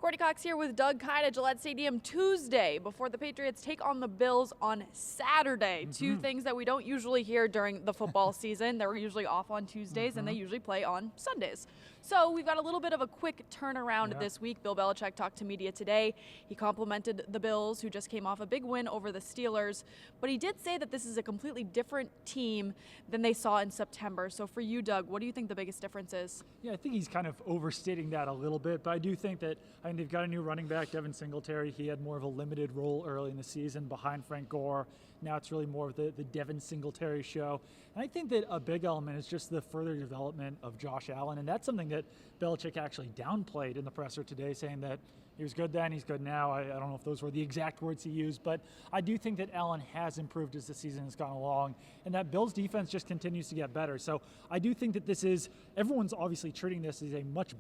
Courtney Cox here with Doug Kyed at Gillette Stadium Tuesday before the Patriots take on the Bills on Saturday. Two things that we don't usually hear during the football season. They're usually off on Tuesdays and they usually play on Sundays. So we've got a little bit of a quick turnaround this week. Bill Belichick talked to media today. He complimented the Bills, who just came off a big win over the Steelers. But he did say that this is a completely different team than they saw in September. So for you, Doug, what do you think the biggest difference is? Yeah, I think he's kind of overstating that a little bit, but I do think that they've got a new running back, Devin Singletary. He had more of a limited role early in the season behind Frank Gore. Now it's really more of the Devin Singletary show. And I think that a big element is just the further development of Josh Allen, and that's something that Belichick actually downplayed in the presser today, saying that he was good then, he's good now. I don't know if those were the exact words he used, but I do think that Allen has improved as the season has gone along, and that Bills defense just continues to get better. So I do think that this is, everyone's obviously treating this as a much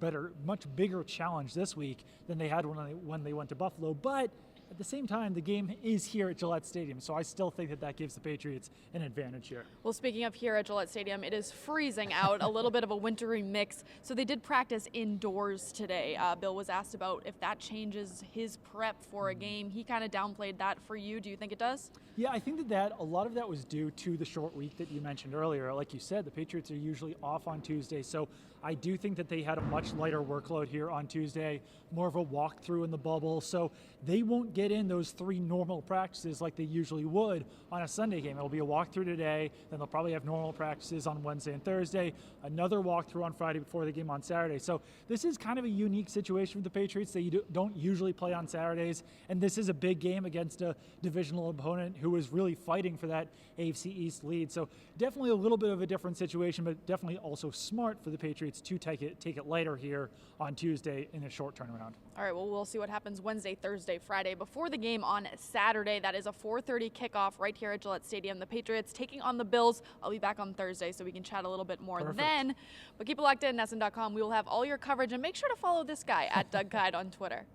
bigger challenge this week than they had when they went to Buffalo, but at the same time, the game is here at Gillette Stadium, so I still think that gives the Patriots an advantage here. Well, speaking of here at Gillette Stadium, it is freezing out, a little bit of a wintry mix, so they did practice indoors today. Bill was asked about if that changes his prep for a game. He kind of downplayed that for you. Do you think it does? Yeah, I think that a lot of that was due to the short week that you mentioned earlier. Like you said, the Patriots are usually off on Tuesday, so I do think that they had a much lighter workload here on Tuesday, more of a walkthrough in the bubble, so they won't get in those 3 normal practices like they usually would on a Sunday game. It'll be a walkthrough today, then they'll probably have normal practices on Wednesday and Thursday, another walkthrough on Friday before the game on Saturday. So this is kind of a unique situation for the Patriots. They don't usually play on Saturdays, and this is a big game against a divisional opponent who is really fighting for that AFC East lead. So definitely a little bit of a different situation, but definitely also smart for the Patriots to take it lighter here on Tuesday in a short turnaround. All right, well, we'll see what happens Wednesday, Thursday, Friday before the game on Saturday. That is a 4:30 kickoff right here at Gillette Stadium. The Patriots taking on the Bills. I'll be back on Thursday so we can chat a little bit more then. But keep it locked in, NESN.com. We will have all your coverage, and make sure to follow this guy at Doug Kyed on Twitter.